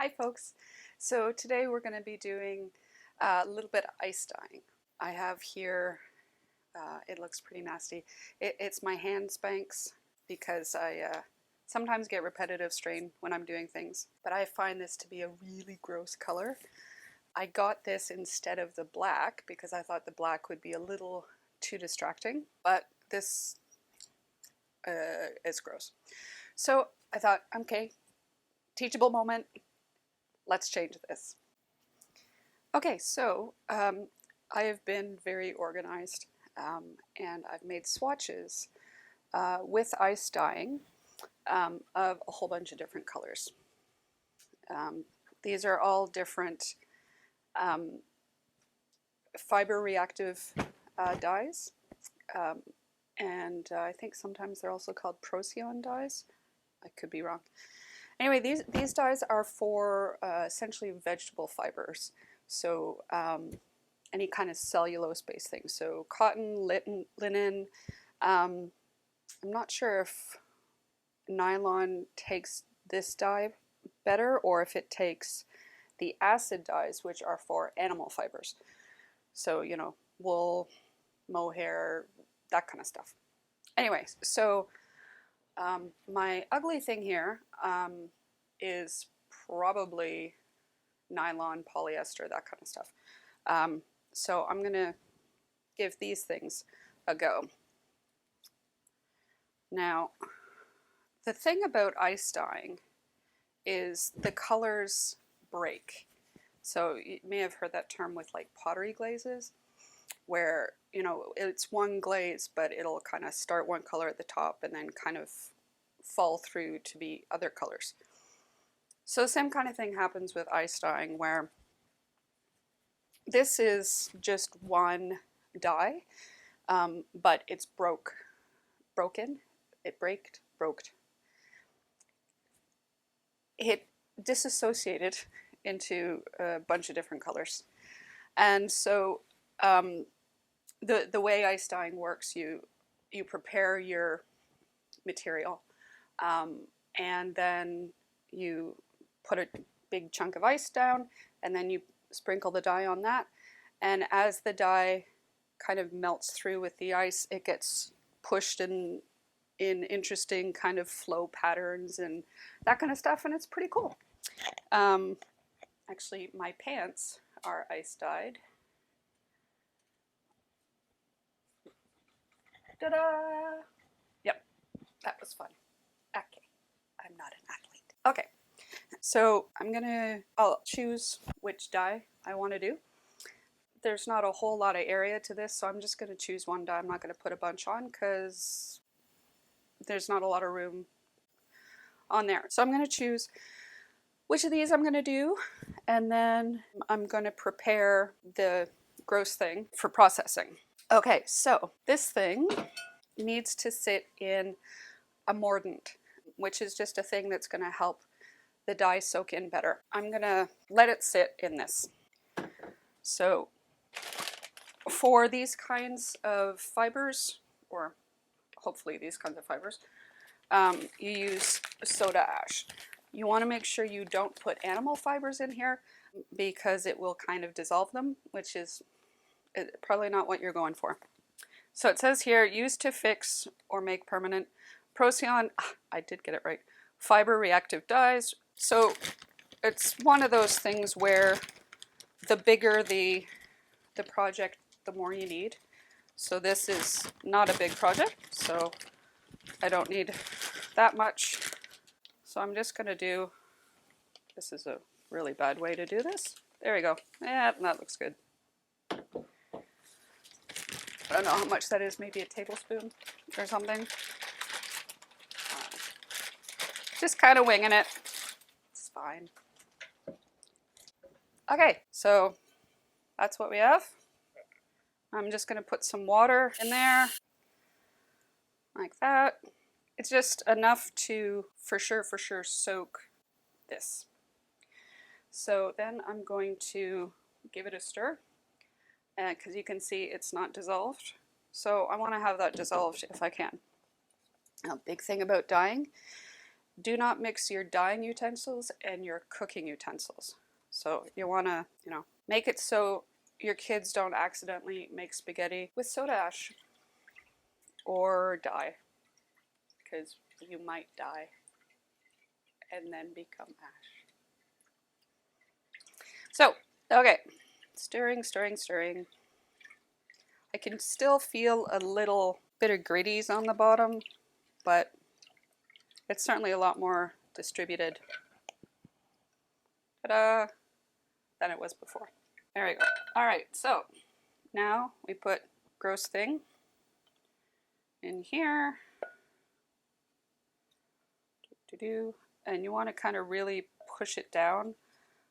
Hi folks. So today we're going to be doing a little bit of ice dyeing. I have here, it looks pretty nasty. It's my hand Spanx because I sometimes get repetitive strain when I'm doing things, but I find this to be a really gross color. I got this instead of the black because I thought the black would be a little too distracting, but this is gross. So I thought, okay, teachable moment. Let's change this. Okay, so I have been very organized and I've made swatches with ice dyeing of a whole bunch of different colors. These are all different fiber reactive dyes, and I think sometimes they're also called Procyon dyes. I could be wrong. Anyway, these dyes are for essentially vegetable fibers, so any kind of cellulose-based thing. So cotton, linen. I'm not sure if nylon takes this dye better or if it takes the acid dyes, which are for animal fibers. So, you know, wool, mohair, that kind of stuff. Anyway, so my ugly thing here is probably nylon, polyester, that kind of stuff. So I'm going to give these things a go. Now, the thing about ice dyeing is the colors break. So you may have heard that term with like pottery glazes, where, you know, it's one glaze, but it'll kind of start one color at the top and then kind of fall through to be other colors. So the same kind of thing happens with ice dyeing, where this is just one dye, but it's broken. It broke. It disassociated into a bunch of different colors. And so the way ice dyeing works, you prepare your material and then you put a big chunk of ice down and then you sprinkle the dye on that, and as the dye kind of melts through with the ice, it gets pushed in interesting kind of flow patterns and that kind of stuff, and it's pretty cool. Actually, my pants are ice dyed. Ta-da! Yep, that was fun. Okay, I'm not an athlete. Okay, so I'll choose which dye I want to do. There's not a whole lot of area to this, so I'm just going to choose one dye. I'm not going to put a bunch on because there's not a lot of room on there. So I'm going to choose which of these I'm going to do, and then I'm going to prepare the gross thing for processing. Okay, so this thing needs to sit in a mordant, which is just a thing that's going to help the dye soak in better. I'm going to let it sit in this. So for these kinds of fibers, or hopefully these kinds of fibers, you use soda ash. You want to make sure you don't put animal fibers in here because it will kind of dissolve them, which is probably not what you're going for. So it says here, used to fix or make permanent Procyon, I did get it right, fiber reactive dyes. So it's one of those things where the bigger the project, the more you need. So this is not a big project, so I don't need that much. So I'm just going to do, this is a really bad way to do this. There we go. Yeah, that looks good. I don't know how much that is, maybe a tablespoon or something. Just kind of winging it. It's fine. Okay, so that's what we have. I'm just going to put some water in there, like that. It's just enough to, for sure, soak this. So then I'm going to give it a stir, because you can see it's not dissolved. So I want to have that dissolved if I can. Now, big thing about dyeing, do not mix your dyeing utensils and your cooking utensils. So you want to, make it so your kids don't accidentally make spaghetti with soda ash or dye, because you might die and then become ash. So, okay, stirring, stirring, stirring. I can still feel a little bit of gritties on the bottom, but it's certainly a lot more distributed, ta-da, than it was before. There we go. All right, so now we put gross thing in here. And you want to kind of really push it down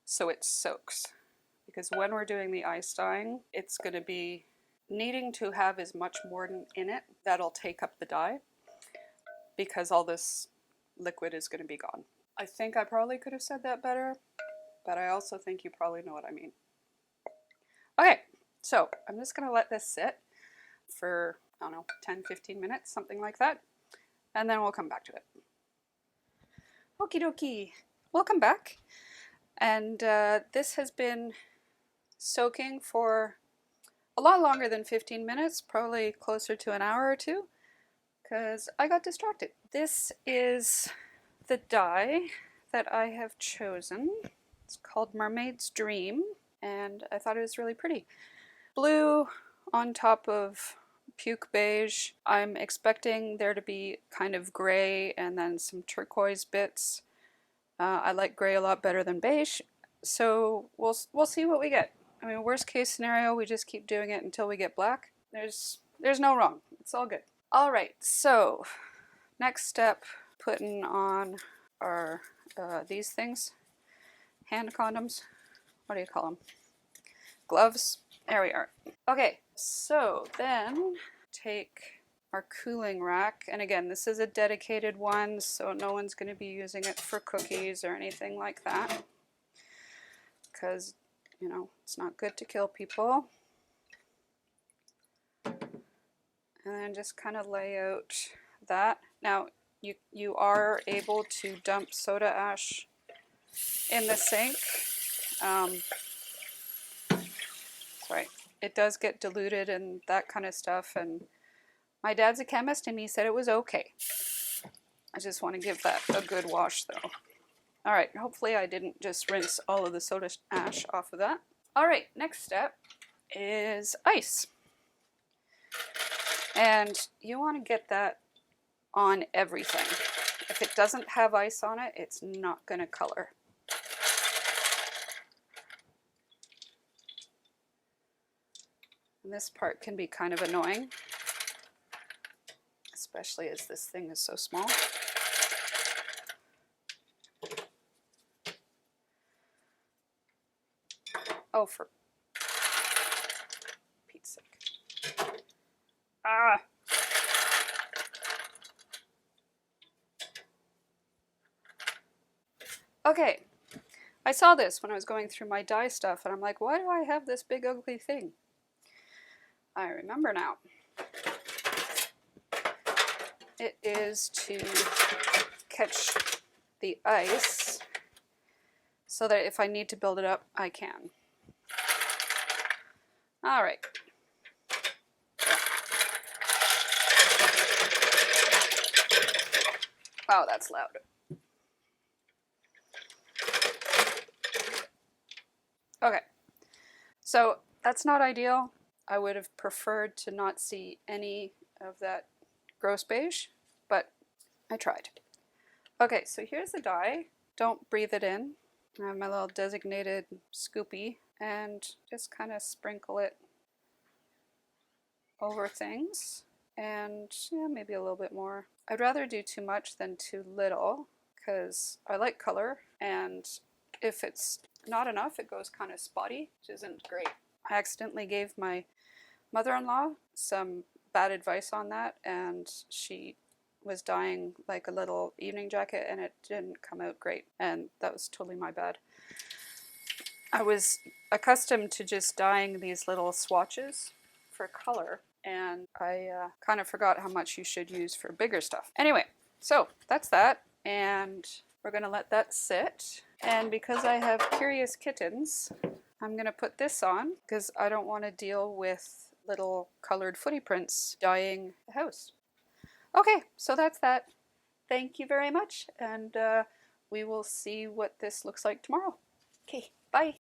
so it soaks. Because when we're doing the ice dyeing, it's going to be needing to have as much mordant in it that'll take up the dye, because all this liquid is going to be gone. I think I probably could have said that better, but I also think you probably know what I mean. Okay, so I'm just going to let this sit for, I don't know, 10-15 minutes, something like that, and then we'll come back to it. Okie dokie, welcome back. And this has been soaking for a lot longer than 15 minutes, probably closer to an hour or two, because I got distracted. This is the dye that I have chosen. It's called Mermaid's Dream, and I thought it was really pretty. Blue on top of puke beige. I'm expecting there to be kind of gray and then some turquoise bits. I like gray a lot better than beige, so we'll see what we get. I mean, worst case scenario, we just keep doing it until we get black. There's no wrong. It's all good. All right, so next step, putting on our these things, hand condoms. What do you call them? Gloves. There we are. Okay, so then take our cooling rack, and again, this is a dedicated one, so no one's going to be using it for cookies or anything like that, because, it's not good to kill people. And then just kind of lay out that. Now, you are able to dump soda ash in the sink. Sorry, it does get diluted and that kind of stuff, and my dad's a chemist and he said it was okay. I just want to give that a good wash though. All right, hopefully I didn't just rinse all of the soda ash off of that. All right, next step is ice. And you want to get that on everything. If it doesn't have ice on it, it's not going to color. And this part can be kind of annoying, especially as this thing is so small. Oh, for Pete's sake. Ah! Okay, I saw this when I was going through my dye stuff, and I'm like, why do I have this big ugly thing? I remember now. It is to catch the ice so that if I need to build it up, I can. All right. Wow, that's loud. Okay, so that's not ideal. I would have preferred to not see any of that gross beige, but I tried. Okay, so here's the dye. Don't breathe it in. I have my little designated scoopy and just kind of sprinkle it over things, and yeah, maybe a little bit more. I'd rather do too much than too little because I like color, and if it's not enough, it goes kind of spotty, which isn't great. I accidentally gave my mother-in-law some bad advice on that, and she was dyeing like a little evening jacket and it didn't come out great, and that was totally my bad. I was accustomed to just dyeing these little swatches for color, and I kind of forgot how much you should use for bigger stuff. Anyway, so that's that, and we're gonna let that sit. And because I have curious kittens, I'm gonna put this on because I don't want to deal with little colored footy prints dyeing the house. Okay, so that's that. Thank you very much, and we will see what this looks like tomorrow. Okay, bye.